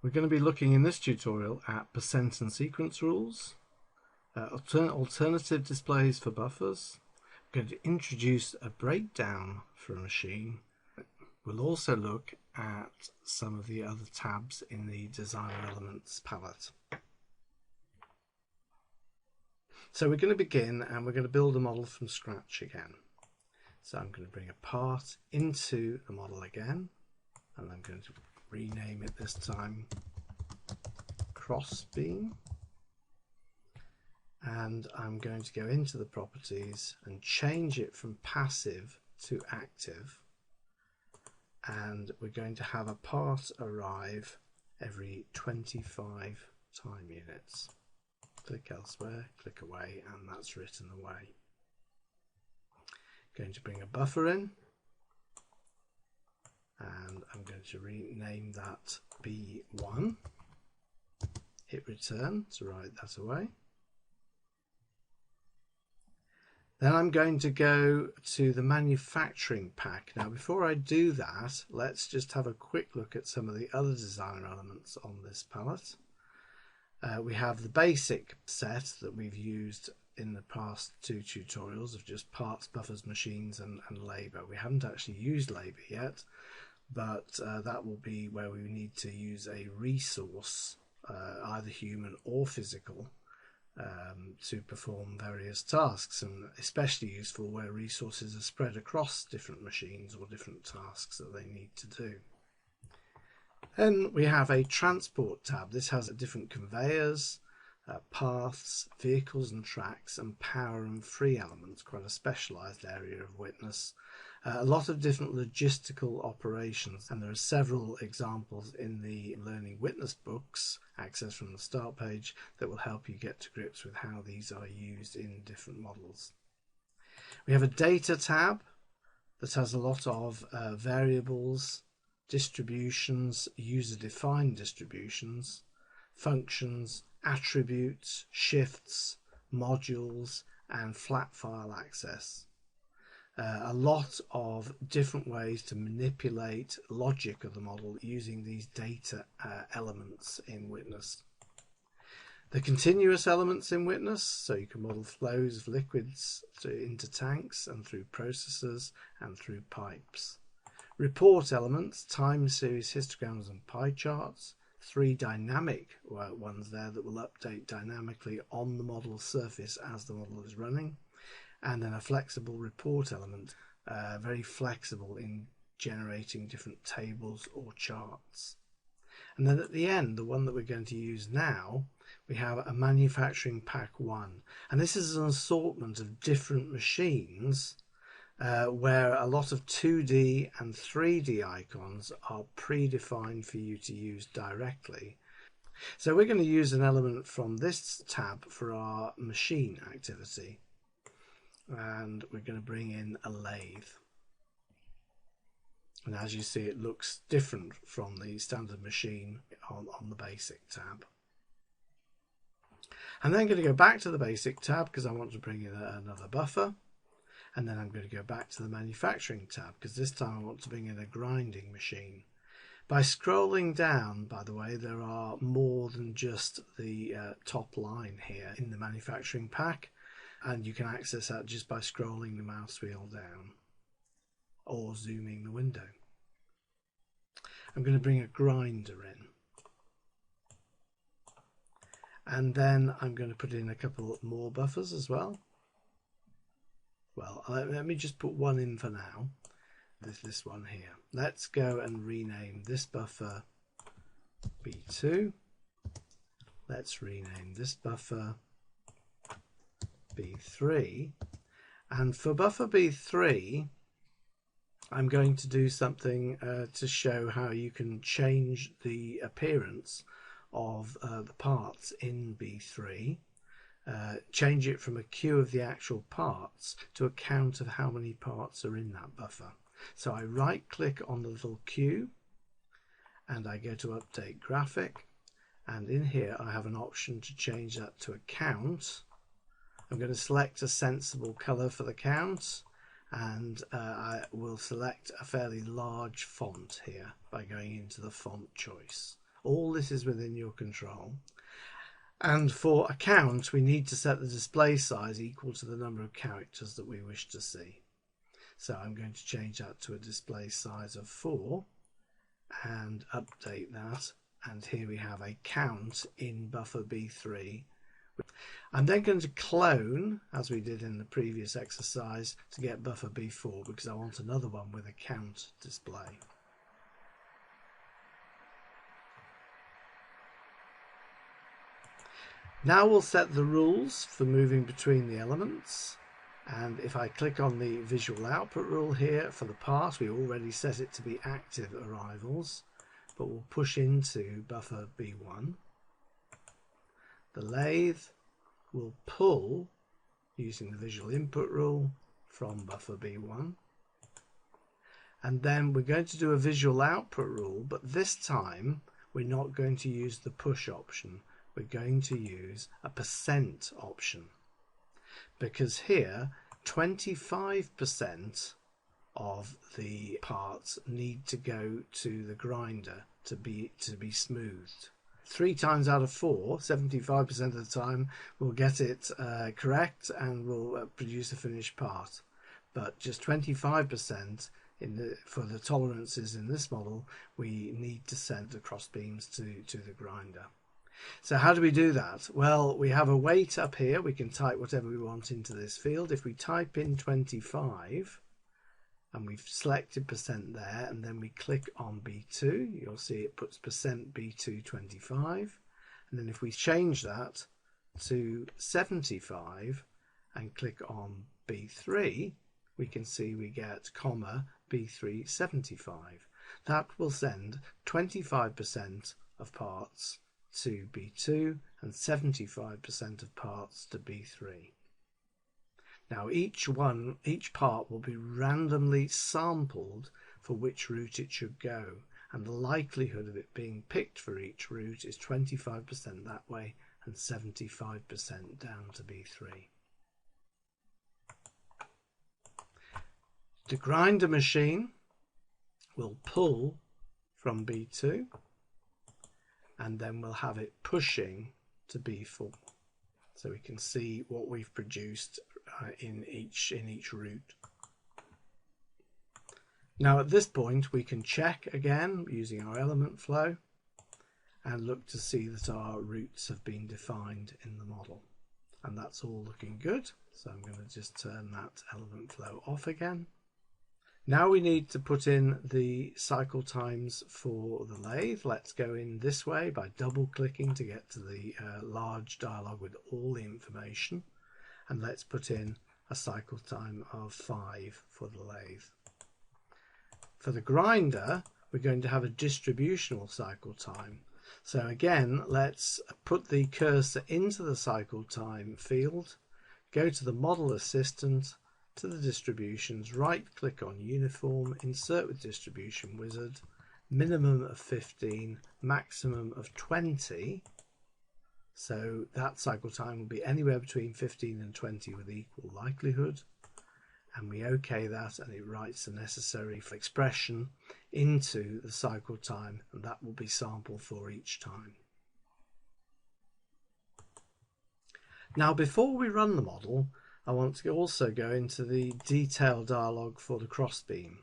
We're going to be looking in this tutorial at percent and sequence rules, alternative displays for buffers. We're going to introduce a breakdown for a machine. We'll also look at some of the other tabs in the designer elements palette. So we're going to begin and we're going to build a model from scratch again. So I'm going to bring a part into the model again, and I'm going to rename it this time crossbeam, and I'm going to go into the properties and change it from passive to active, and we're going to have a part arrive every 25 time units. Click elsewhere, click away, and that's written away. Going to bring a buffer in, and I'm going to rename that B1. Hit return to write that away. Then I'm going to go to the manufacturing pack. Now before I do that, let's just have a quick look at some of the other designer elements on this palette. We have the basic set that we've used in the past two tutorials of just parts, buffers, machines and labour. We haven't actually used labour yet, but that will be where we need to use a resource, either human or physical, to perform various tasks, and especially useful where resources are spread across different machines or different tasks that they need to do. Then we have a transport tab. This has different conveyors, paths, vehicles and tracks, and power and free elements, quite a specialised area of witness. A lot of different logistical operations, and there are several examples in the Learning Witness books, access from the start page, that will help you get to grips with how these are used in different models. We have a data tab that has a lot of variables, distributions, user-defined distributions, functions, attributes, shifts, modules, and flat file access. A lot of different ways to manipulate logic of the model using these data elements in Witness. The continuous elements in Witness, so you can model flows of liquids into tanks and through processors and through pipes. Report elements, time series histograms and pie charts. 3 dynamic ones there that will update dynamically on the model surface as the model is running. And then a flexible report element, very flexible in generating different tables or charts. And then at the end, the one that we're going to use now, we have a manufacturing pack 1. And this is an assortment of different machines where a lot of 2D and 3D icons are predefined for you to use directly. So we're going to use an element from this tab for our machine activity. And we're going to bring in a lathe. And as you see, it looks different from the standard machine on the basic tab. I'm then going to go back to the basic tab because I want to bring in another buffer. And then I'm going to go back to the manufacturing tab because this time I want to bring in a grinding machine. By scrolling down, by the way, there are more than just the top line here in the manufacturing pack, and you can access that just by scrolling the mouse wheel down or zooming the window. I'm going to bring a grinder in, and then I'm going to put in a couple more buffers as well. Well, let me just put one in for now, this one here. Let's go and rename this buffer B2. Let's rename this buffer B3. And for buffer B3, I'm going to do something to show how you can change the appearance of the parts in B3. Change it from a queue of the actual parts to a count of how many parts are in that buffer. So I right click on the little queue and I go to update graphic, and in here I have an option to change that to a count. I'm going to select a sensible color for the count, and I will select a fairly large font here by going into the font choice All this is within your control. And for a count, we need to set the display size equal to the number of characters that we wish to see. So I'm going to change that to a display size of 4 and update that. And here we have a count in buffer B3. I'm then going to clone, as we did in the previous exercise, to get buffer B4 because I want another one with a count display. Now we'll set the rules for moving between the elements, and if I click on the visual output rule here for the part, we already set it to be active arrivals, but we'll push into buffer B1. The lathe will pull using the visual input rule from buffer B1, and then we're going to do a visual output rule, but this time we're not going to use the push option. We're going to use a % option, because here 25% of the parts need to go to the grinder to be smoothed. 3 times out of 4, 75% of the time, we'll get it correct and we'll produce a finished part. But just 25% for the tolerances in this model, we need to send the cross beams to the grinder. So how do we do that? Well, we have a weight up here. We can type whatever we want into this field. If we type in 25 and we've selected % there, and then we click on B2, you'll see it puts % B2 25. And then if we change that to 75 and click on B3, we can see we get comma B3 75. That will send 25% of parts to B2 and 75% of parts to B3. Now each part will be randomly sampled for which route it should go, and the likelihood of it being picked for each route is 25% that way and 75% down to B3. The grinder machine will pull from B2, and then we'll have it pushing to B4, so we can see what we've produced in each route. Now at this point we can check again using our element flow and look to see that our routes have been defined in the model, and that's all looking good. So I'm going to just turn that element flow off again. Now we need to put in the cycle times for the lathe. Let's go in this way by double clicking to get to the large dialog with all the information, and let's put in a cycle time of 5 for the lathe. For the grinder, we're going to have a distributional cycle time. So again, let's put the cursor into the cycle time field, go to the model assistant, to the distributions, right click on uniform, insert with distribution wizard, minimum of 15, maximum of 20. So that cycle time will be anywhere between 15 and 20 with equal likelihood, and we OK that, and it writes the necessary expression into the cycle time, and that will be sampled for each time. Now before we run the model, I want to also go into the detail dialog for the crossbeam,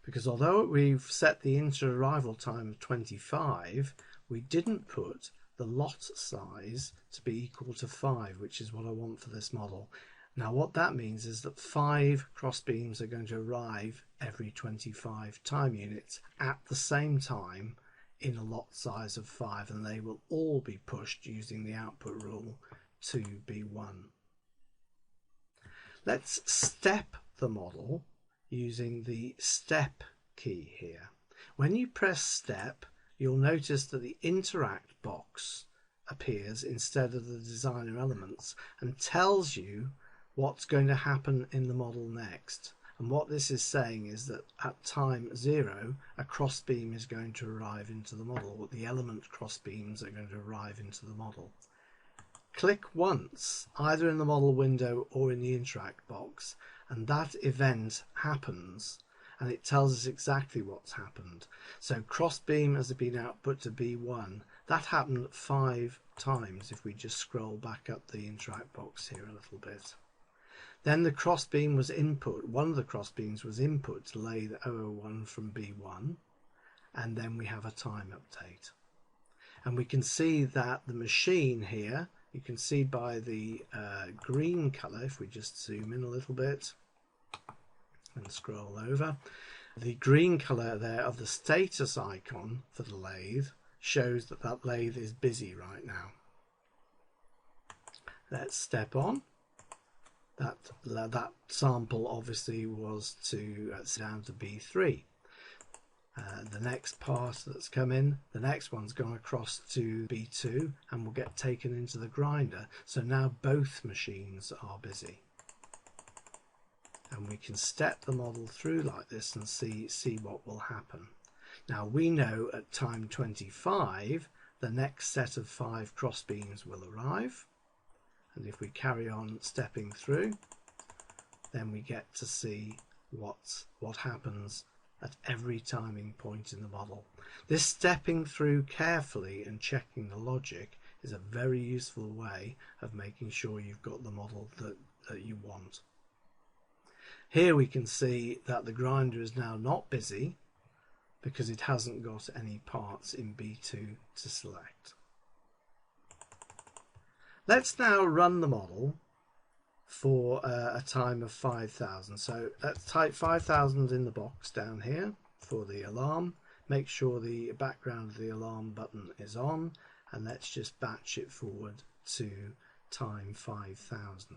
because although we've set the inter-arrival time of 25, we didn't put the lot size to be equal to 5, which is what I want for this model. Now what that means is that 5 crossbeams are going to arrive every 25 time units at the same time in a lot size of 5, and they will all be pushed using the output rule to B1. Let's step the model using the step key here. When you press step, you'll notice that the interact box appears instead of the designer elements and tells you what's going to happen in the model next. And what this is saying is that at time 0, a crossbeam is going to arrive into the model. The element crossbeams are going to arrive into the model. Click once, either in the model window or in the interact box, and that event happens. and it tells us exactly what's happened. So crossbeam has been output to B1. That happened 5 times if we just scroll back up the interact box here a little bit. Then the crossbeam was input. One of the crossbeams was input to lathe 001 from B1, and then we have a time update. And we can see that the machine here, you can see by the green colour, if we just zoom in a little bit and scroll over, the green colour there of the status icon for the lathe shows that that lathe is busy right now. Let's step on. That sample obviously was down to B3. The next part that's come in, the next one's gone across to B2 and will get taken into the grinder. So now both machines are busy. And we can step the model through like this and see what will happen. Now we know at time 25 the next set of 5 crossbeams will arrive, and if we carry on stepping through, then we get to see what happens at every timing point in the model. This stepping through carefully and checking the logic is a very useful way of making sure you've got the model that you want. Here we can see that the grinder is now not busy because it hasn't got any parts in B2 to select. Let's now run the model for a time of 5,000. So let's type 5,000 in the box down here for the alarm. Make sure the background of the alarm button is on, and let's just batch it forward to time 5,000.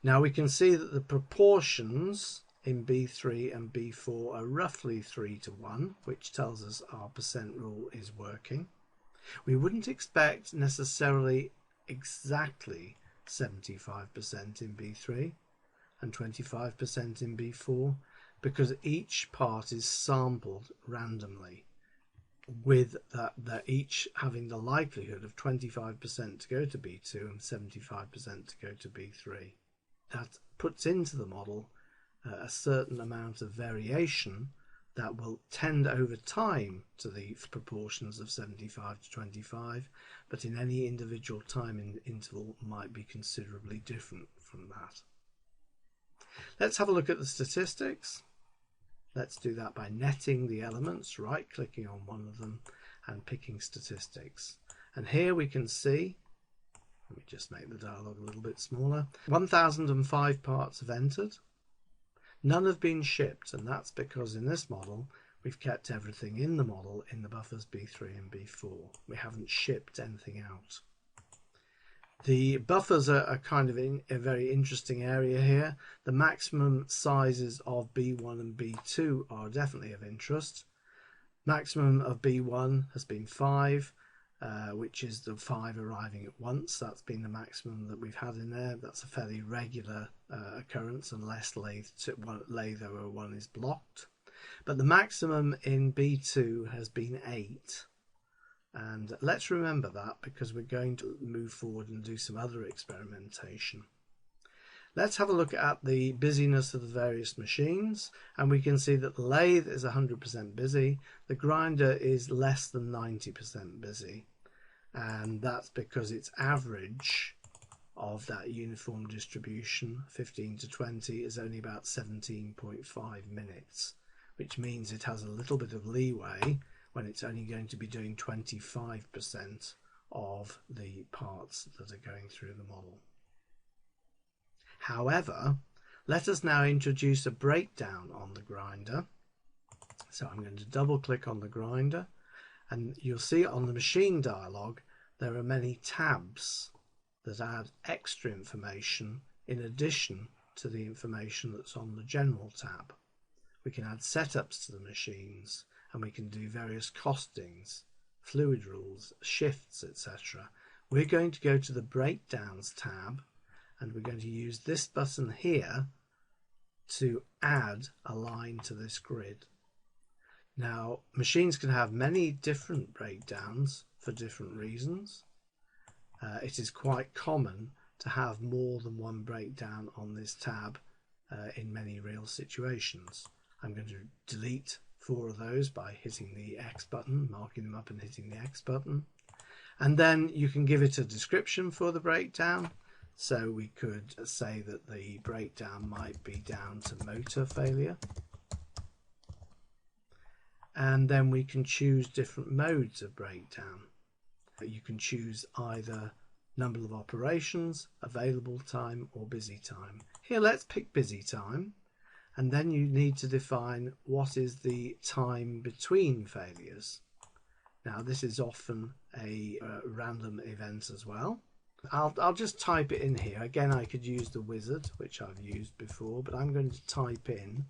Now we can see that the proportions in B3 and B4 are roughly 3 to 1, which tells us our percent rule is working. We wouldn't expect necessarily exactly 75% in B3 and 25% in B4 because each part is sampled randomly, with that each having the likelihood of 25% to go to B2 and 75% to go to B3. That puts into the model a certain amount of variation that will tend over time to the proportions of 75 to 25, but in any individual time interval might be considerably different from that. Let's have a look at the statistics. Let's do that by netting the elements, right-clicking on one of them and picking statistics. And here we can see, let me just make the dialog a little bit smaller, 1,005 parts have entered. None have been shipped, and that's because in this model we've kept everything in the model in the buffers B3 and B4. We haven't shipped anything out. The buffers are kind of in a very interesting area here. The maximum sizes of B1 and B2 are definitely of interest. Maximum of B1 has been 5, which is the 5 arriving at once. That's been the maximum that we've had in there. That's a fairly regular occurrence unless lathe 001 is blocked. But the maximum in B2 has been 8. And let's remember that because we're going to move forward and do some other experimentation. Let's have a look at the busyness of the various machines, and we can see that the lathe is 100% busy. The grinder is less than 90% busy, and that's because its average of that uniform distribution, 15 to 20, is only about 17.5 minutes, which means it has a little bit of leeway when it's only going to be doing 25% of the parts that are going through the model. However, let us now introduce a breakdown on the grinder. So I'm going to double click on the grinder, and you'll see on the machine dialog there are many tabs that add extra information in addition to the information that's on the general tab. We can add setups to the machines, and we can do various costings, fluid rules, shifts, etc. We're going to go to the breakdowns tab, and we're going to use this button here to add a line to this grid. Now, machines can have many different breakdowns for different reasons. It is quite common to have more than one breakdown on this tab in many real situations. I'm going to delete 4 of those by hitting the X button, marking them up and hitting the X button. And then you can give it a description for the breakdown. So we could say that the breakdown might be down to motor failure. And then we can choose different modes of breakdown. You can choose either number of operations, available time, or busy time. Here, let's pick busy time. And then you need to define what is the time between failures. Now, this is often a random event as well. I'll just type it in here. Again, I could use the wizard, which I've used before, but I'm going to type in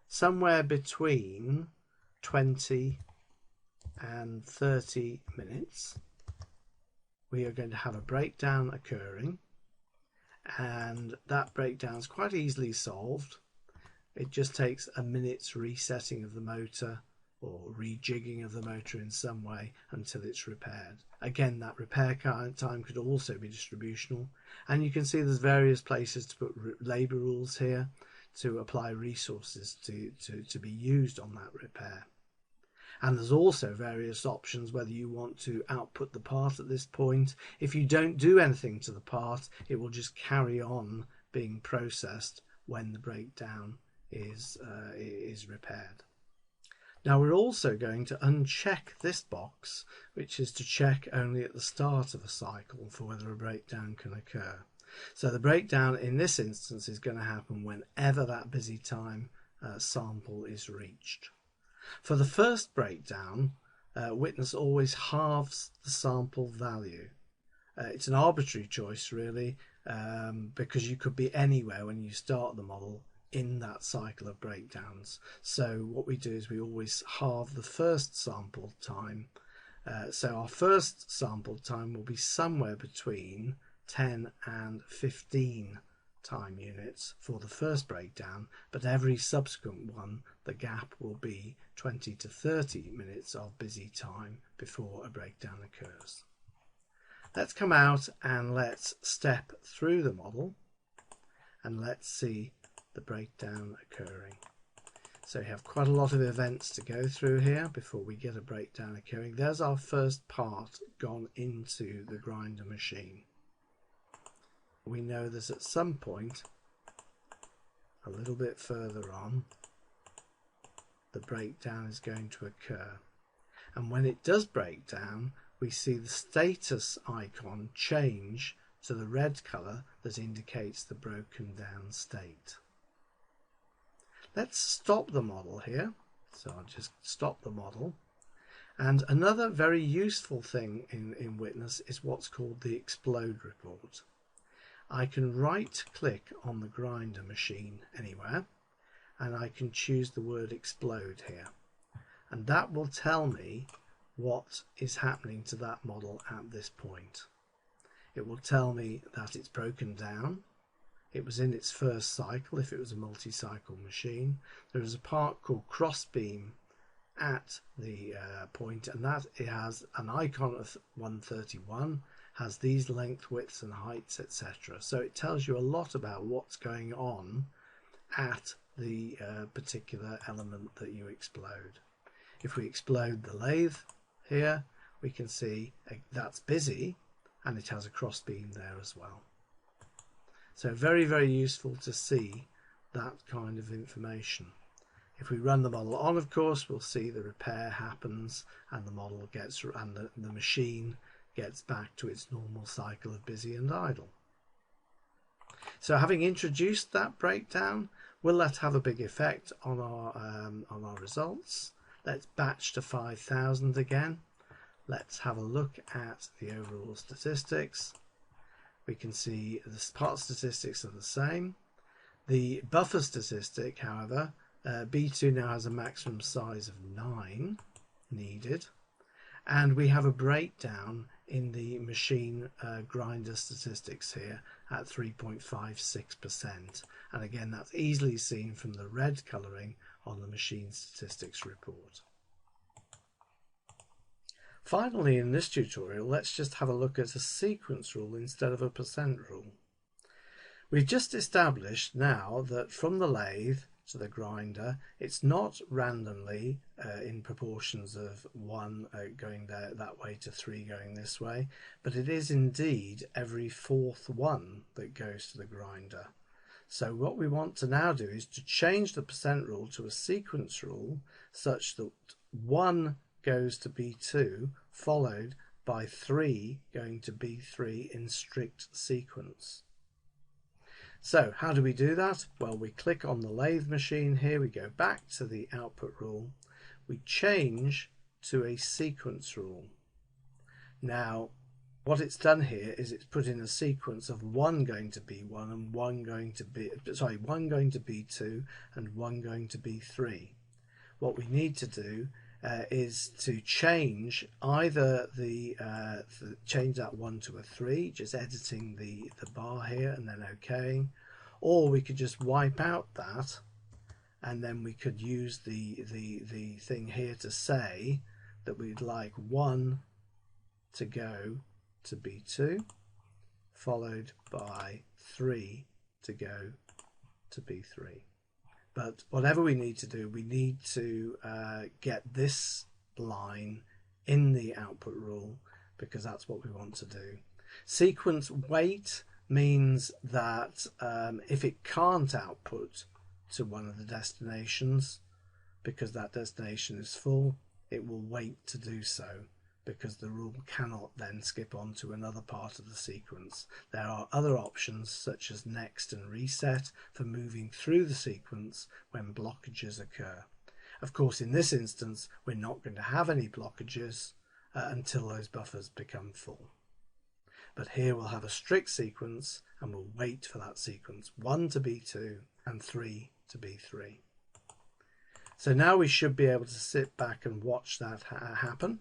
somewhere between 20 and 30 minutes. We are going to have a breakdown occurring, and that breakdown is quite easily solved. It just takes a minute's resetting of the motor or rejigging of the motor in some way until it's repaired. Again, that repair time could also be distributional, and you can see there's various places to put labour rules here to apply resources to be used on that repair. And there's also various options whether you want to output the part at this point. If you don't do anything to the part, it will just carry on being processed when the breakdown is repaired. Now we're also going to uncheck this box, which is to check only at the start of a cycle for whether a breakdown can occur. So the breakdown in this instance is going to happen whenever that busy time sample is reached. For the first breakdown, Witness always halves the sample value. It's an arbitrary choice really, because you could be anywhere when you start the model in that cycle of breakdowns. So what we do is we always halve the first sample time. So our first sample time will be somewhere between 10 and 15 time units for the first breakdown, but every subsequent one the gap will be 20 to 30 minutes of busy time before a breakdown occurs. Let's come out and let's step through the model and let's see the breakdown occurring. So we have quite a lot of events to go through here before we get a breakdown occurring. There's our first part gone into the grinder machine. We know that at some point a little bit further on the breakdown is going to occur, and when it does break down we see the status icon change to the red colour that indicates the broken down state. Let's stop the model here, so I'll just stop the model. And another very useful thing in Witness is what's called the explode report. I can right click on the grinder machine anywhere and I can choose the word explode here, and that will tell me what is happening to that model at this point. It will tell me that it's broken down. It was in its first cycle if it was a multi-cycle machine. There is a part called crossbeam at the point, and that it has an icon of 131, has these length, widths and heights, etc. So it tells you a lot about what's going on at the particular element that you explode. If we explode the lathe here, we can see that's busy and it has a crossbeam there as well. So very, very useful to see that kind of information. If we run the model on, of course, we'll see the repair happens and the model gets, and the machine gets back to its normal cycle of busy and idle. So having introduced that breakdown, will that have a big effect on our results? Let's batch to 5,000 again. Let's have a look at the overall statistics. We can see the part statistics are the same. The buffer statistic, however, B2 now has a maximum size of 9 needed, and we have a breakdown in the machine grinder statistics here at 3.56%, and again that's easily seen from the red colouring on the machine statistics report. Finally, in this tutorial, let's just have a look at a sequence rule instead of a percent rule. We've just established now that from the lathe to the grinder. It's not randomly in proportions of 1 going there that way to 3 going this way, but it is indeed every 4th one that goes to the grinder. So what we want to now do is to change the percent rule to a sequence rule such that 1 goes to B2 followed by 3 going to B3 in strict sequence. So how do we do that? Well, we click on the lathe machine here, we go back to the output rule, we change to a sequence rule. Now what it's done here is it's put in a sequence of 1 going to B1 and 1 going to B2 and 1 going to B3. What we need to do is to change either change that 1 to a 3, just editing the bar here and then OK, or we could just wipe out that and then we could use the thing here to say that we'd like 1 to go to B2 followed by 3 to go to B3. But whatever we need to do, we need to get this line in the output rule because that's what we want to do. Sequence wait means that if it can't output to one of the destinations because that destination is full, it will wait to do so because the rule cannot then skip on to another part of the sequence. There are other options such as next and reset for moving through the sequence when blockages occur. Of course, in this instance, we're not going to have any blockages until those buffers become full. But here we'll have a strict sequence and we'll wait for that sequence 1 to B2 and 3 to B3. So now we should be able to sit back and watch that happen.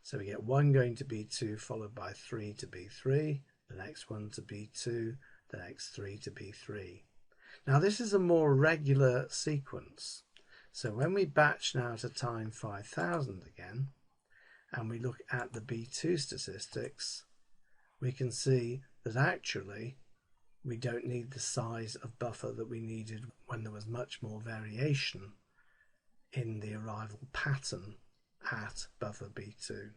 So we get 1 going to B2 followed by 3 to B3, the next one to B2, the next 3 to B3. Now this is a more regular sequence. So when we batch now to time 5000 again, and we look at the B2 statistics, we can see that actually we don't need the size of buffer that we needed when there was much more variation in the arrival pattern at buffer B2.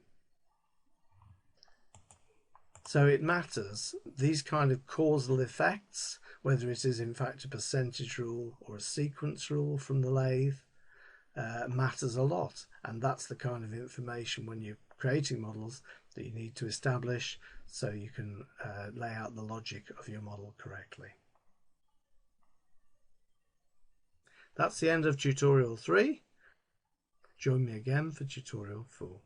So it matters, these kind of causal effects, whether it is in fact a percentage rule or a sequence rule from the lathe, matters a lot, and that's the kind of information when you're creating models that you need to establish so you can lay out the logic of your model correctly. That's the end of tutorial 3. Join me again for tutorial 4.